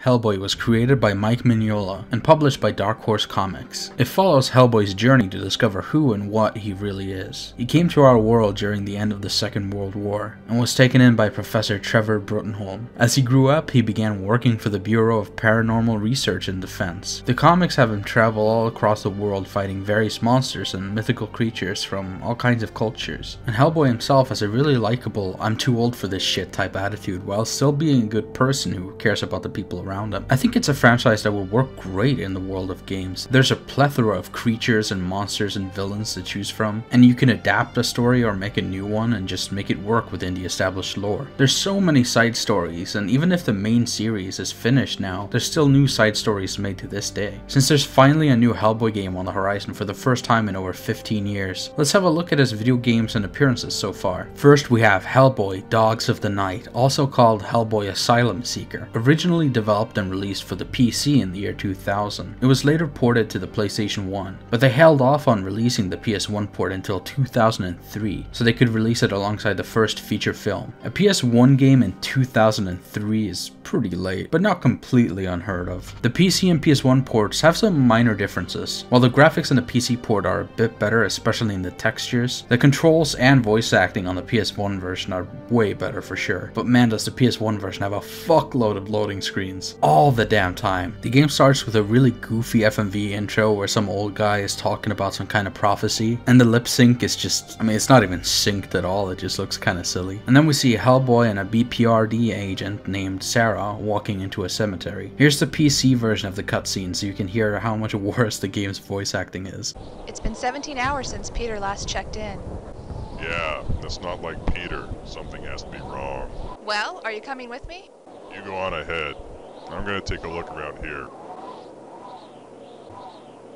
Hellboy was created by Mike Mignola and published by Dark Horse Comics. It follows Hellboy's journey to discover who and what he really is. He came to our world during the end of the Second World War and was taken in by Professor Trevor Bruttenholm. As he grew up, he began working for the Bureau of Paranormal Research and Defense. The comics have him travel all across the world fighting various monsters and mythical creatures from all kinds of cultures. And Hellboy himself has a really likable, I'm too old for this shit type attitude while still being a good person who cares about the people around him. I think it's a franchise that would work great in the world of games. There's a plethora of creatures and monsters and villains to choose from, and you can adapt a story or make a new one and just make it work within the established lore. There's so many side stories, and even if the main series is finished now, there's still new side stories made to this day. Since there's finally a new Hellboy game on the horizon for the first time in over 15 years, let's have a look at his video games and appearances so far. First we have Hellboy Dogs of the Night, also called Hellboy Asylum Seeker, originally developed and released for the PC in the year 2000. It was later ported to the PlayStation 1, but they held off on releasing the PS1 port until 2003, so they could release it alongside the first feature film. A PS1 game in 2003 is pretty late, but not completely unheard of. The PC and PS1 ports have some minor differences. While the graphics in the PC port are a bit better, especially in the textures, the controls and voice acting on the PS1 version are way better for sure. But man, does the PS1 version have a fuckload of loading screens all the damn time. The game starts with a really goofy FMV intro where some old guy is talking about some kind of prophecy, and the lip sync is just, I mean, it's not even synced at all, it just looks kind of silly. And then we see Hellboy and a BPRD agent named Sarah walking into a cemetery. Here's the PC version of the cutscene so you can hear how much worse the game's voice acting is. It's been 17 hours since Peter last checked in. Yeah, that's not like Peter. Something has to be wrong. Well, are you coming with me? You go on ahead. I'm gonna take a look around here.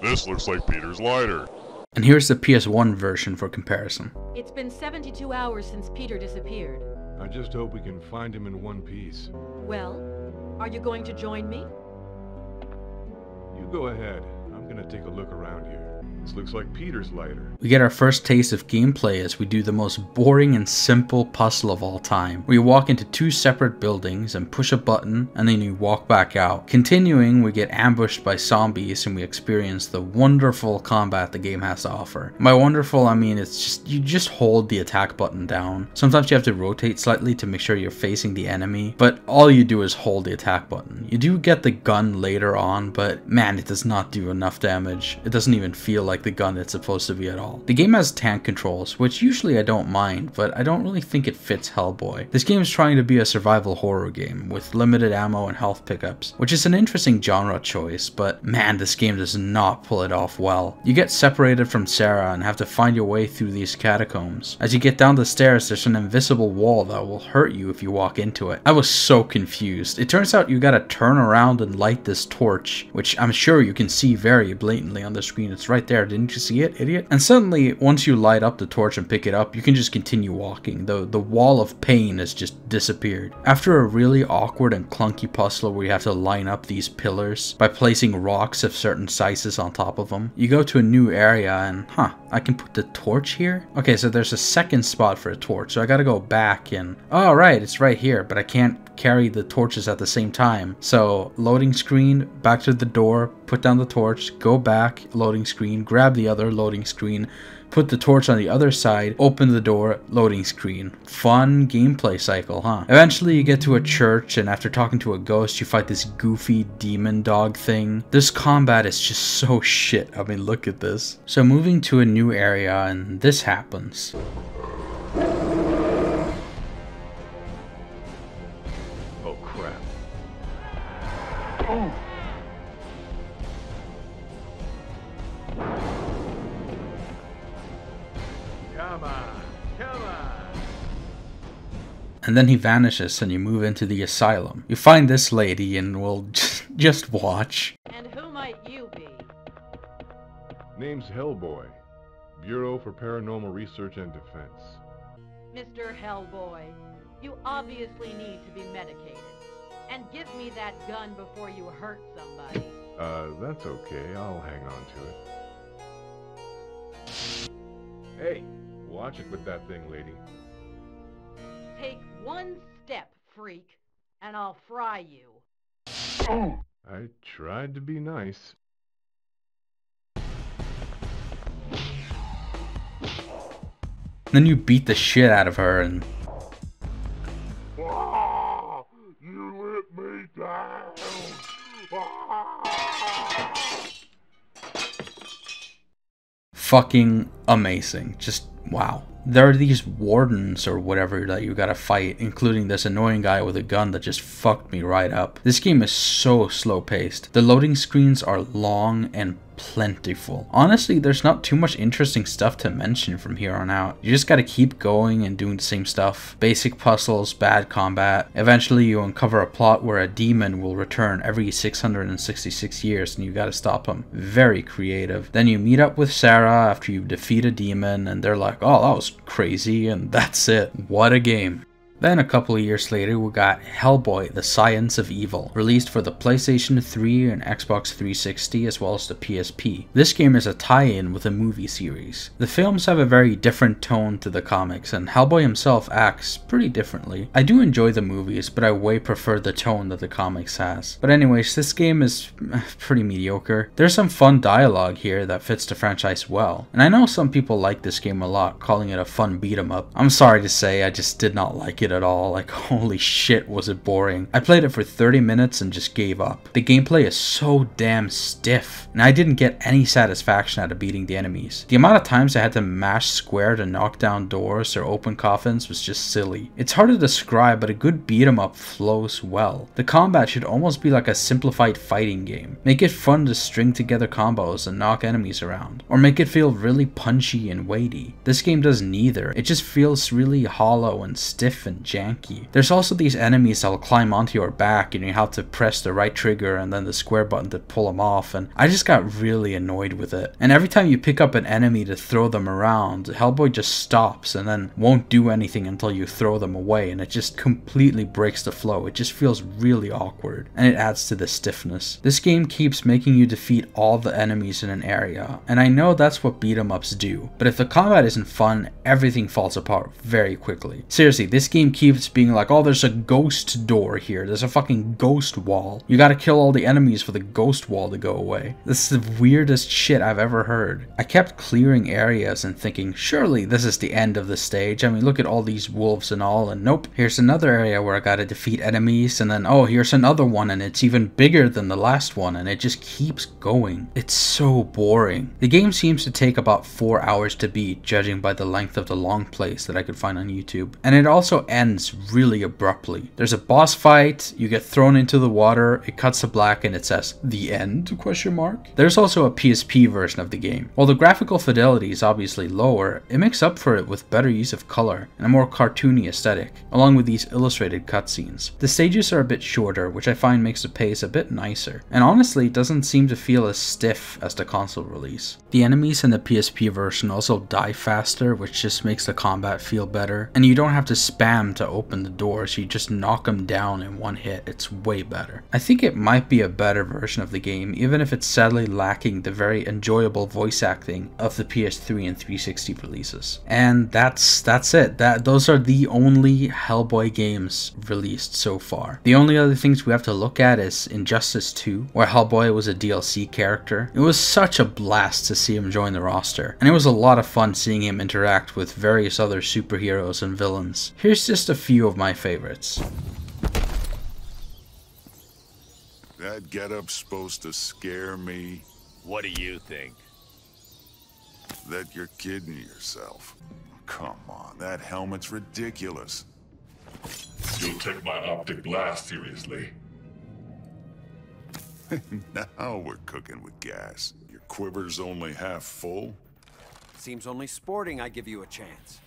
This looks like Peter's lighter. And here's the PS1 version for comparison. It's been 72 hours since Peter disappeared. I just hope we can find him in one piece. Well, are you going to join me? You go ahead. I'm gonna take a look around here. This looks like Peter's lighter. We get our first taste of gameplay as we do the most boring and simple puzzle of all time, where you walk into two separate buildings and push a button and then you walk back out. Continuing, we get ambushed by zombies and we experience the wonderful combat the game has to offer. By wonderful, I mean it's just, you just hold the attack button down. Sometimes you have to rotate slightly to make sure you're facing the enemy, but all you do is hold the attack button. You do get the gun later on, but man, it does not do enough damage. It doesn't even feel like the gun it's supposed to be at all. The game has tank controls, which usually I don't mind, but I don't really think it fits Hellboy. This game is trying to be a survival horror game with limited ammo and health pickups, which is an interesting genre choice, but man, this game does not pull it off well. You get separated from Sarah and have to find your way through these catacombs. As you get down the stairs, there's an invisible wall that will hurt you if you walk into it. I was so confused. It turns out you gotta turn around and light this torch, which I'm sure you can see very blatantly on the screen. It's right there. Didn't you see it, idiot? And suddenly, once you light up the torch and pick it up, you can just continue walking. The wall of pain has just disappeared. After a really awkward and clunky puzzle where you have to line up these pillars by placing rocks of certain sizes on top of them, you go to a new area and, I can put the torch here? Okay, so there's a second spot for a torch, so I gotta go back and, oh right, it's right here, but I can't carry the torches at the same time. So loading screen, back to the door, put down the torch, go back, loading screen, grab the other loading screen, put the torch on the other side, open the door, loading screen. Fun gameplay cycle, huh? Eventually you get to a church and after talking to a ghost you fight this goofy demon dog thing. This combat is just so shit. I mean, look at this. So moving to a new area and this happens. Oh crap. Oh. Come on, come on. And then he vanishes and you move into the asylum. You find this lady and we'll just watch. And who might you be? Name's Hellboy. Bureau for Paranormal Research and Defense. Mr. Hellboy, you obviously need to be medicated. And give me that gun before you hurt somebody. That's okay. I'll hang on to it. Hey, watch it with that thing, lady. Take one step, freak, and I'll fry you. I tried to be nice. Then you beat the shit out of her and... You let me down! Fucking amazing. Just wow. There are these wardens or whatever that you gotta fight, including this annoying guy with a gun that just fucked me right up. This game is so slow paced. The loading screens are long and plentiful. Honestly, there's not too much interesting stuff to mention from here on out. You just gotta keep going and doing the same stuff. Basic puzzles, bad combat. Eventually you uncover a plot where a demon will return every 666 years and you gotta stop him. Very creative. Then you meet up with Sarah after you defeat a demon and they're like, oh, that was crazy, and that's it. What a game. Then a couple of years later we got Hellboy, The Science of Evil, released for the PlayStation 3 and Xbox 360 as well as the PSP. This game is a tie-in with a movie series. The films have a very different tone to the comics and Hellboy himself acts pretty differently. I do enjoy the movies, but I way prefer the tone that the comics has. But anyways, this game is pretty mediocre. There's some fun dialogue here that fits the franchise well, and I know some people like this game a lot, calling it a fun beat 'em up. I'm sorry to say, I just did not like it at all. Like, holy shit was it boring. I played it for 30 minutes and just gave up. The gameplay is so damn stiff, and I didn't get any satisfaction out of beating the enemies. The amount of times I had to mash square to knock down doors or open coffins was just silly. It's hard to describe, but a good beat 'em up flows well. The combat should almost be like a simplified fighting game. Make it fun to string together combos and knock enemies around, or make it feel really punchy and weighty. This game does neither. It just feels really hollow and stiff and janky. There's also these enemies that will climb onto your back and you have to press the right trigger and then the square button to pull them off, and I just got really annoyed with it. And every time you pick up an enemy to throw them around, Hellboy just stops and then won't do anything until you throw them away, and it just completely breaks the flow. It just feels really awkward and it adds to the stiffness. This game keeps making you defeat all the enemies in an area, and I know that's what beat 'em ups do, but if the combat isn't fun, everything falls apart very quickly. Seriously, this game keeps being like, oh, there's a ghost door here, there's a fucking ghost wall, you gotta kill all the enemies for the ghost wall to go away. This is the weirdest shit I've ever heard. I kept clearing areas and thinking, surely this is the end of the stage. I mean, look at all these wolves and all, and nope, here's another area where I gotta defeat enemies, and then oh, here's another one and it's even bigger than the last one, and it just keeps going. It's so boring. The game seems to take about 4 hours to beat, judging by the length of the long plays that I could find on YouTube, and it also ends really abruptly. There's a boss fight, you get thrown into the water, it cuts to black and it says, "The end?" ? There's also a PSP version of the game. While the graphical fidelity is obviously lower, it makes up for it with better use of color and a more cartoony aesthetic, along with these illustrated cutscenes. The stages are a bit shorter, which I find makes the pace a bit nicer, and honestly it doesn't seem to feel as stiff as the console release. The enemies in the PSP version also die faster, which just makes the combat feel better, and you don't have to spam to open the doors, you just knock them down in one hit. It's way better. I think it might be a better version of the game, even if it's sadly lacking the very enjoyable voice acting of the PS3 and 360 releases. And that's it. Those are the only Hellboy games released so far. The only other things we have to look at is Injustice 2, where Hellboy was a DLC character. It was such a blast to see him join the roster, and it was a lot of fun seeing him interact with various other superheroes and villains. Here's just a few of my favorites. That getup's supposed to scare me? What do you think? That you're kidding yourself. Come on, that helmet's ridiculous. You'll take my optic blast seriously. Now we're cooking with gas. Your quiver's only half full? Seems only sporting I give you a chance.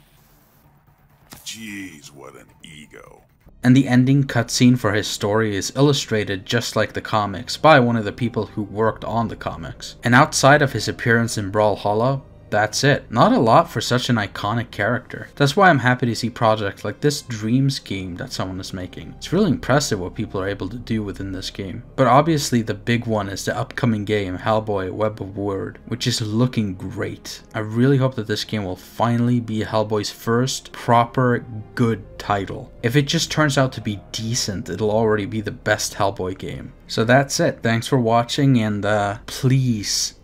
Jeez, what an ego. And the ending cutscene for his story is illustrated just like the comics by one of the people who worked on the comics. And outside of his appearance in Brawlhalla, that's it. Not a lot for such an iconic character. That's why I'm happy to see projects like this Dreams game that someone is making. It's really impressive what people are able to do within this game. But obviously the big one is the upcoming game Hellboy Web of Word, which is looking great. I really hope that this game will finally be Hellboy's first proper good title. If it just turns out to be decent, it'll already be the best Hellboy game. So that's it. Thanks for watching, and please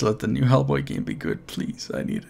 let the new Hellboy game be good. Please, I need it.